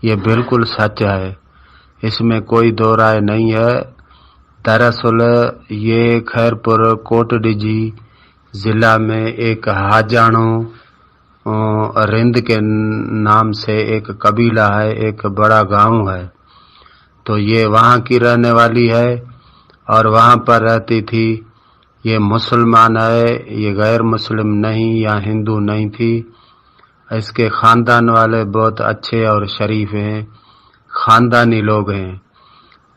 یہ بالکل سچ ہے، اس میں کوئی دو رائے نہیں ہے۔ دراصل یہ خیرپور کوٹ ڈیجی ضلع میں ایک حاجانو رند کے نام سے ایک قبیلہ ہے، ایک بڑا گاؤں ہے۔ تو یہ وہاں کی رہنے والی ہے اور وہاں پر رہتی تھی۔ یہ مسلمان ہے، یہ غیر مسلم نہیں یا ہندو نہیں تھی۔ اس کے خاندان والے بہت اچھے اور شریف ہیں، خاندانی لوگ ہیں۔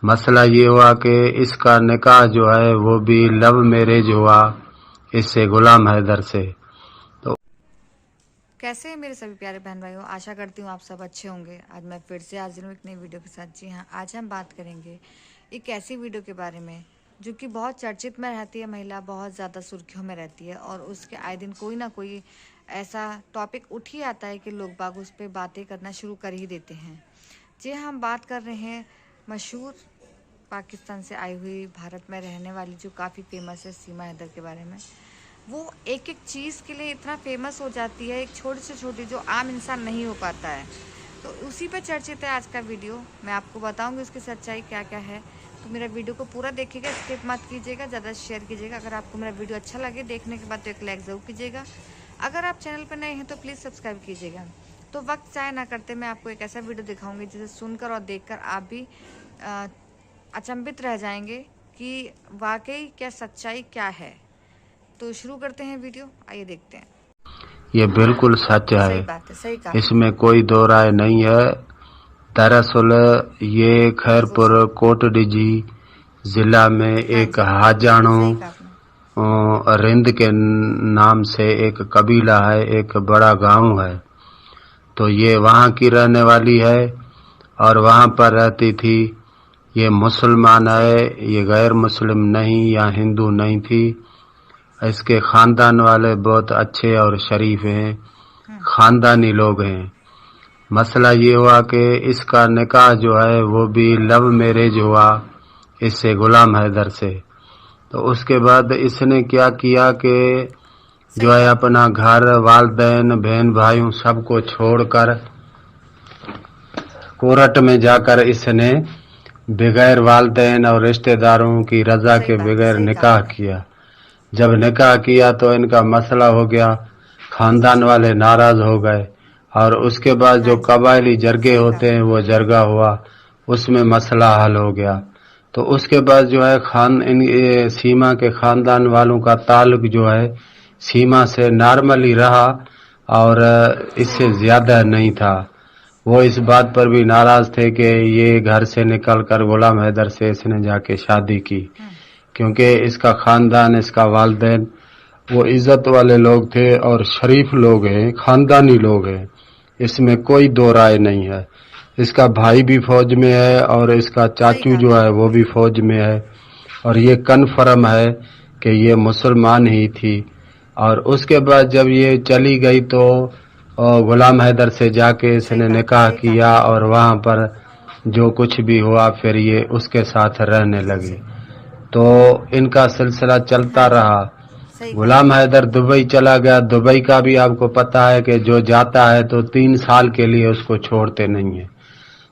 مسئلہ یہ ہوا کہ اس کا نکاح جو ہے وہ بھی لو میرج ہوا اس سے غلام حیدر سے۔ کیسے ہیں میرے سبھی پیارے بہن بھائیوں، آشا کرتی ہوں آپ سب اچھے ہوں گے۔ آج میں پھر سے حاضر ہوں ایک نئی ویڈیو کے ساتھ۔ جی ہاں، آج ہم بات کریں گے ایک ایسی ویڈیو کے بارے میں جو کہ بہت چرچت میں رہتی ہے، مہیلا بہت زیادہ سرخیوں میں رہتی ہے اور اس کے آئے دن کوئی نہ کوئی ایسا ٹاپک اٹھ ہی آتا ہے کہ لوگ باگ اس پہ باتیں کرنا شروع کر ہی دیتے ہیں۔ جی ہم بات کر رہے ہیں مشہور پاکستان سے آئی ہوئی، بھارت میں رہنے والی جو کافی فیمس ہے، سیما حیدر کے بارے میں۔ وہ ایک ایک چیز کے لیے اتنا فیمس ہو جاتی ہے، ایک چھوٹی سے چھوٹی جو عام انسان نہیں ہو پاتا ہے، تو اسی پہ چرچت ہے آج کا ویڈیو۔ میں آپ کو بتاؤں گی اس کی سچائی کیا کیا ہے، تو میرا ویڈیو کو پورا دیکھیے گا، اسکپ مت کیجیے گا، زیادہ شیئر کیجیے گا۔ اگر آپ کو میرا ویڈیو اچھا لگے دیکھنے کے بعد تو ایک لائک ضرور کیجیے گا۔ اگر آپ چینل پہ نئے ہیں تو پلیز سبسکرائب کیجیے گا۔ تو وقت ضائع نہ کرتے میں آپ کو ایک ایسا ویڈیو دکھاؤں گی جسے سن کر اور دیکھ کر آپ بھی اچنبھت رہ جائیں گے کہ واقعی کیا سچائی کیا ہے۔ تو شروع کرتے ہیں ویڈیو، آئیے دیکھتے ہیں۔ یہ بالکل سچ ہے، صحیح بات ہے، صحیح کہا۔ اس میں کوئی دو رائے نہیں ہے۔ دراصل یہ خیرپور کوٹ ڈیجی ضلع میں ایک حاجانو رند کے نام سے ایک قبیلہ ہے، ایک بڑا گاؤں ہے۔ تو یہ وہاں کی رہنے والی ہے اور وہاں پر رہتی تھی۔ یہ مسلمان ہے، یہ غیر مسلم نہیں یا ہندو نہیں تھی۔ اس کے خاندان والے بہت اچھے اور شریف ہیں، خاندانی لوگ ہیں۔ مسئلہ یہ ہوا کہ اس کا نکاح جو ہے وہ بھی لو میرج ہوا اس سے غلام حیدر سے۔ تو اس کے بعد اس نے کیا کیا کہ جو ہے اپنا گھر، والدین، بہن بھائیوں سب کو چھوڑ کر کورٹ میں جا کر اس نے بغیر والدین اور رشتہ داروں کی رضا کے بغیر نکاح کیا۔ جب نکاح کیا تو ان کا مسئلہ ہو گیا، خاندان والے ناراض ہو گئے اور اس کے بعد جو قبائلی جرگے ہوتے ہیں وہ جرگہ ہوا، اس میں مسئلہ حل ہو گیا۔ تو اس کے بعد جو ہے سیما کے خاندان والوں کا تعلق جو ہے سیما سے نارملی رہا اور اس سے زیادہ نہیں تھا۔ وہ اس بات پر بھی ناراض تھے کہ یہ گھر سے نکل کر غلام حیدر سے اس نے جا کے شادی کی، کیونکہ اس کا خاندان، اس کا والدین وہ عزت والے لوگ تھے اور شریف لوگ ہیں، خاندانی لوگ ہیں، اس میں کوئی دو رائے نہیں ہے۔ اس کا بھائی بھی فوج میں ہے اور اس کا چاچو جو ہے وہ بھی فوج میں ہے، اور یہ کنفرم ہے کہ یہ مسلمان ہی تھی۔ اور اس کے بعد جب یہ چلی گئی تو غلام حیدر سے جا کے اس نے نکاح کیا اور وہاں پر جو کچھ بھی ہوا پھر یہ اس کے ساتھ رہنے لگی۔ تو ان کا سلسلہ چلتا رہا۔ غلام حیدر دبئی چلا گیا۔ دبئی کا بھی آپ کو پتا ہے کہ جو جاتا ہے تو 3 سال کے لیے اس کو چھوڑتے نہیں ہیں۔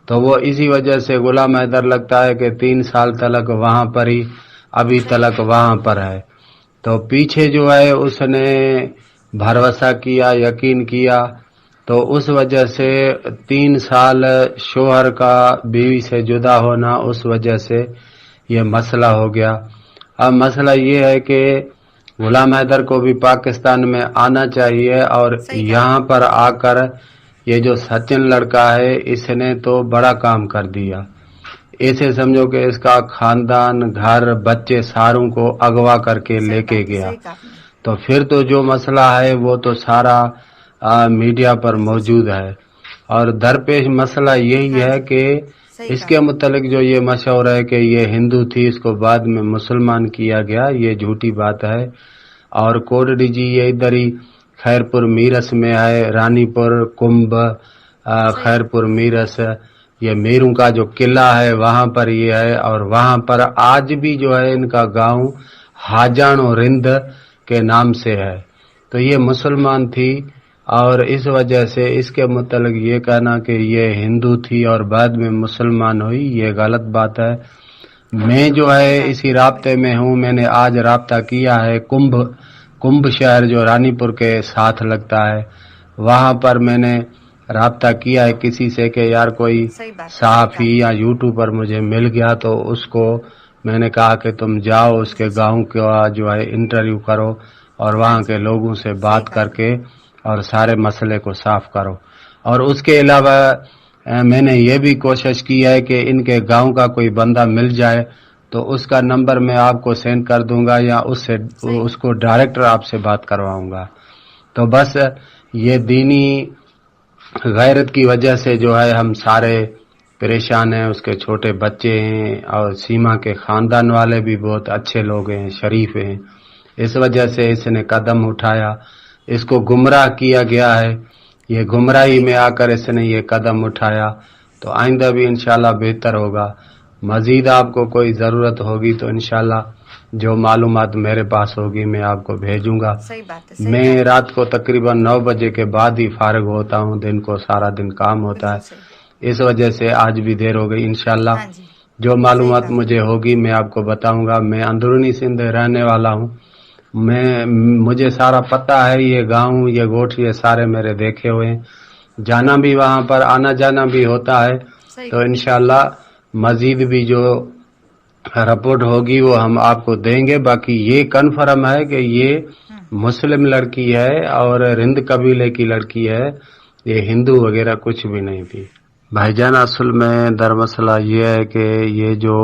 تو وہ اسی وجہ سے غلام حیدر لگتا ہے کہ 3 سال تلک وہاں پر ہی ابھی تلک وہاں پر ہے۔ تو پیچھے جو ہے اس نے بھروسہ کیا، یقین کیا، تو اس وجہ سے 3 سال شوہر کا بیوی سے جدا ہونا، اس وجہ سے یہ مسئلہ ہو گیا۔ اب مسئلہ یہ ہے کہ غلام حیدر کو بھی پاکستان میں آنا چاہیے اور یہاں پر آ کر یہ جو سچن لڑکا ہے اس نے تو بڑا کام کر دیا۔ ایسے سمجھو کہ اس کا خاندان، گھر، بچے ساروں کو اغوا کر کے لے کے گیا۔ تو پھر تو جو مسئلہ ہے وہ تو سارا میڈیا پر موجود ہے، اور درپیش مسئلہ یہی ہے کہ اس کے متعلق جو یہ مشہور ہے کہ یہ ہندو تھی، اس کو بعد میں مسلمان کیا گیا، یہ جھوٹی بات ہے۔ اور کوٹ ڈیجی یہ ادھر ہی خیرپور میرس میں ہے، رانی پور، کمب، خیرپور میرس، یہ میروں کا جو قلعہ ہے وہاں پر یہ ہے۔ اور وہاں پر آج بھی جو ہے ان کا گاؤں حاجانو رند کے نام سے ہے۔ تو یہ مسلمان تھی اور اس وجہ سے اس کے متعلق یہ کہنا کہ یہ ہندو تھی اور بعد میں مسلمان ہوئی، یہ غلط بات ہے۔ میں جو ہے اسی رابطے میں ہوں، میں نے آج رابطہ کیا ہے کمبھ شہر جو رانی پور کے ساتھ لگتا ہے، وہاں پر میں نے رابطہ کیا ہے کسی سے کہ یار کوئی صحافی یا یوٹیوبر مجھے مل گیا تو اس کو میں نے کہا کہ تم جاؤ اس کے گاؤں کا جو ہے انٹرویو کرو اور وہاں کے لوگوں سے بات کر کے اور سارے مسئلے کو صاف کرو۔ اور اس کے علاوہ میں نے یہ بھی کوشش کی ہے کہ ان کے گاؤں کا کوئی بندہ مل جائے تو اس کا نمبر میں آپ کو سینڈ کر دوں گا یا اس کو ڈائریکٹر آپ سے بات کرواؤں گا۔ تو بس یہ دینی غیرت کی وجہ سے جو ہے ہم سارے پریشان ہیں، اس کے چھوٹے بچے ہیں اور سیما کے خاندان والے بھی بہت اچھے لوگ ہیں، شریف ہیں، اس وجہ سے اس نے قدم اٹھایا، اس کو گمراہ کیا گیا ہے، یہ گمراہی میں آ کر اس نے یہ قدم اٹھایا، تو آئندہ بھی انشاءاللہ بہتر ہوگا۔ مزید آپ کو کوئی ضرورت ہوگی تو انشاءاللہ جو معلومات میرے پاس ہوگی میں آپ کو بھیجوں گا۔ میں رات کو تقریباً 9 بجے کے بعد ہی فارغ ہوتا ہوں، دن کو سارا دن کام ہوتا ہے، اس وجہ سے آج بھی دیر ہو گئی۔ انشاءاللہ جو معلومات مجھے ہوگی میں آپ کو بتاؤں گا۔ میں اندرونی سندھ رہنے والا ہوں، مجھے سارا پتہ ہے، یہ گاؤں یہ گوٹھ یہ سارے میرے دیکھے ہوئے ہیں، جانا بھی وہاں پر آنا جانا بھی ہوتا ہے، تو انشاءاللہ مزید بھی جو رپورٹ ہوگی وہ ہم آپ کو دیں گے۔ باقی یہ کنفرم ہے کہ یہ مسلم لڑکی ہے اور رند قبیلے کی لڑکی ہے، یہ ہندو وغیرہ کچھ بھی نہیں تھی۔ بھائی جان اصل میں در مسئلہ یہ ہے کہ یہ جو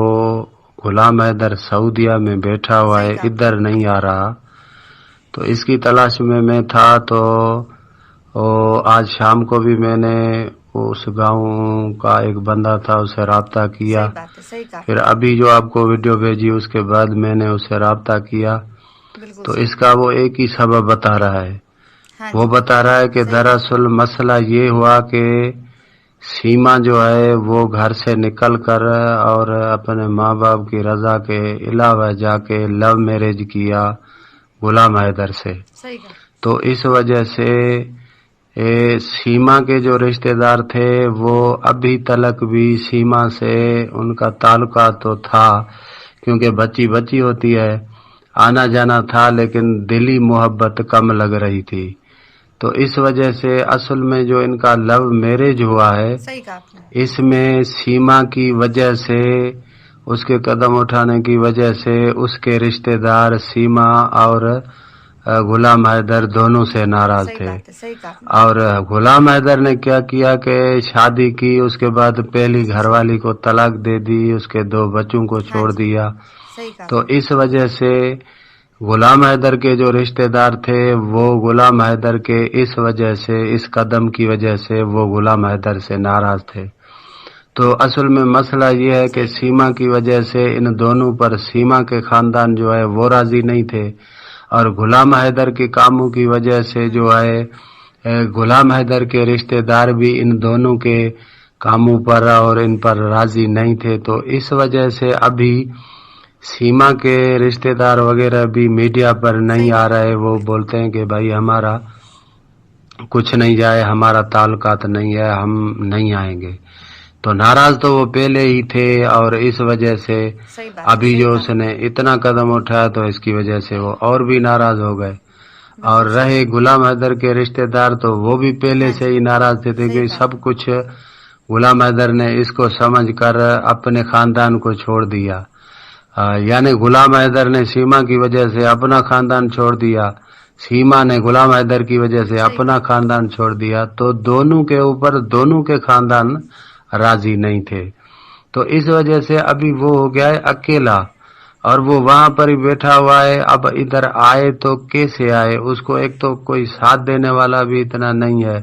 غلام حیدر سعودیہ میں بیٹھا ہوا ہے ادھر نہیں آ رہا، تو اس کی تلاش میں تھا، تو آج شام کو بھی میں نے اس گاؤں کا ایک بندہ تھا اسے رابطہ کیا، پھر ابھی جو آپ کو ویڈیو بھیجی اس کے بعد میں نے اسے رابطہ کیا، تو اس کا وہ ایک ہی سبب بتا رہا ہے، وہ بتا رہا ہے کہ دراصل مسئلہ یہ ہوا کہ سیما جو ہے وہ گھر سے نکل کر اور اپنے ماں باپ کی رضا کے علاوہ جا کے لو میرج کیا غلام حیدر سے، تو اس وجہ سے سیما کے جو رشتہ دار تھے وہ ابھی تلک بھی سیما سے ان کا تعلقات تو تھا، کیونکہ بچی ہوتی ہے، آنا جانا تھا، لیکن دلی محبت کم لگ رہی تھی، تو اس وجہ سے اصل میں جو ان کا لو میرج ہوا ہے اس میں سیما کی وجہ سے، اس کے قدم اٹھانے کی وجہ سے اس کے رشتہ دار سیما اور غلام حیدر دونوں سے ناراض تھے، اور غلام حیدر نے کیا کیا کہ شادی کی، اس کے بعد پہلی گھر والی کو طلاق دے دی، اس کے 2 بچوں کو چھوڑ دیا، تو اس وجہ سے غلام حیدر کے جو رشتہ دار تھے وہ غلام حیدر کے اس وجہ سے، اس قدم کی وجہ سے وہ غلام حیدر سے ناراض تھے، تو اصل میں مسئلہ یہ ہے کہ سیما کی وجہ سے ان دونوں پر سیما کے خاندان جو ہے وہ راضی نہیں تھے، اور غلام حیدر کے کاموں کی وجہ سے جو ہے غلام حیدر کے رشتہ دار بھی ان دونوں کے کاموں پر اور ان پر راضی نہیں تھے، تو اس وجہ سے ابھی سیما کے رشتہ دار وغیرہ بھی میڈیا پر نہیں آ رہے، وہ بولتے ہیں کہ بھائی ہمارا کچھ نہیں جائے، ہمارا تعلقات نہیں ہے، ہم نہیں آئیں گے، تو ناراض تو وہ پہلے ہی تھے، اور اس وجہ سے ابھی جو اس نے اتنا قدم اٹھایا تو اس کی وجہ سے وہ اور بھی ناراض ہو گئے، اور رہے غلام حیدر کے رشتہ دار تو وہ بھی پہلے سے ہی ناراض تھے کہ سب کچھ غلام حیدر نے اس کو سمجھ کر اپنے خاندان کو چھوڑ دیا، یعنی غلام حیدر نے سیما کی وجہ سے اپنا خاندان چھوڑ دیا، سیما نے غلام حیدر کی وجہ سے اپنا خاندان چھوڑ دیا، تو دونوں کے اوپر دونوں کے خاندان راضی نہیں تھے، تو اس وجہ سے ابھی وہ ہو گیا ہے اکیلا، اور وہ وہاں پر ہی بیٹھا ہوا ہے۔ اب ادھر آئے تو کیسے آئے، اس کو ایک تو کوئی ساتھ دینے والا بھی اتنا نہیں ہے،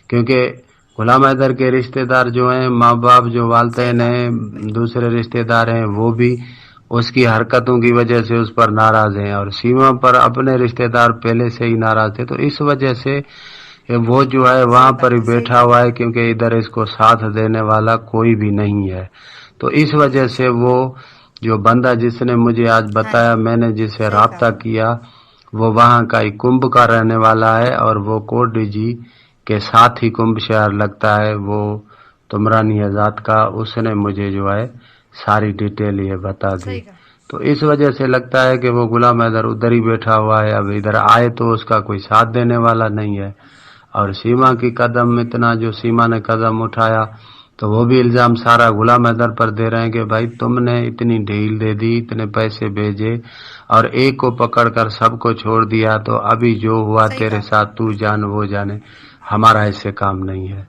کیونکہ غلام حیدر کے رشتہ دار جو ہیں، ماں باپ جو والدین ہیں، دوسرے رشتہ دار ہیں، وہ بھی اس کی حرکتوں کی وجہ سے اس پر ناراض ہیں، اور سیما پر اپنے رشتہ دار پہلے سے ہی ناراض تھے، تو اس وجہ سے وہ جو ہے وہاں پر ہی بیٹھا ہوا ہے، کیونکہ ادھر اس کو ساتھ دینے والا کوئی بھی نہیں ہے، تو اس وجہ سے وہ جو بندہ جس نے مجھے آج بتایا، میں نے جس سے رابطہ کیا، وہ وہاں کا ہی کنبھ کا رہنے والا ہے اور وہ کوٹی جی کے ساتھ ہی کنبھ شہر لگتا ہے، وہ تمرانی آزاد کا، اس نے مجھے جو ہے ساری ڈیٹیل یہ بتا دی. صحیح کہا. تو اس وجہ سے لگتا ہے کہ وہ غلام حیدر ادھر ہی بیٹھا ہوا ہے، اب ادھر آئے تو اس کا کوئی ساتھ دینے والا نہیں ہے. اور سیما کی قدم اتنا جو سیما نے قدم اٹھایا تو وہ بھی الزام سارا غلام حیدر پر دے رہے ہیں کہ بھائی تم نے اتنی ڈھیل دے دی، اتنے پیسے بھیجے اور ایک کو پکڑ کر سب کو چھوڑ دیا، تو ابھی جو ہوا صحیح تیرے کہا. ساتھ تو جان وہ جانے، ہمارا ایسے کام نہیں ہے.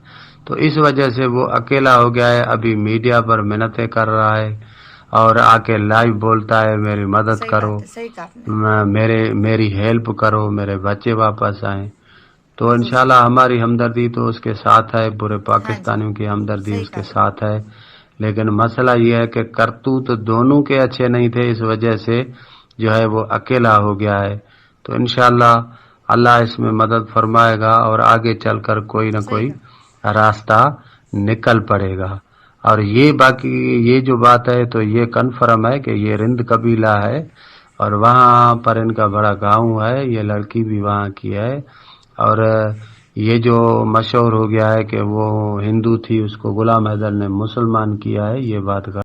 تو اس وجہ سے وہ اکیلا ہو گیا ہے. ابھی میڈیا پر منتیں کر رہا ہے اور آ کے لائیو بولتا ہے میری مدد صحیح کرو، بات ہے. صحیح کہا آپ نے. میری ہیلپ کرو، میرے بچے واپس آئیں. تو بالکل انشاءاللہ ہماری ہمدردی تو اس کے ساتھ ہے، پورے ہاں جی. پاکستانیوں کی ہمدردی صحیح اس کہا کے آپ نے. ساتھ ہے. لیکن مسئلہ یہ ہے کہ کرتوت دونوں کے اچھے نہیں تھے، اس وجہ سے جو ہے وہ اکیلا ہو گیا ہے. تو انشاءاللہ اللہ اس میں مدد فرمائے گا اور آگے چل کر کوئی نہ صحیح کوئی کہا. راستہ نکل پڑے گا. اور یہ باقی یہ جو بات ہے تو یہ کنفرم ہے کہ یہ رند قبیلہ ہے اور وہاں پر ان کا بڑا گاؤں ہے، یہ لڑکی بھی وہاں کی ہے. اور یہ جو مشہور ہو گیا ہے کہ وہ ہندو تھی، اس کو غلام حیدر نے مسلمان کیا ہے، یہ بات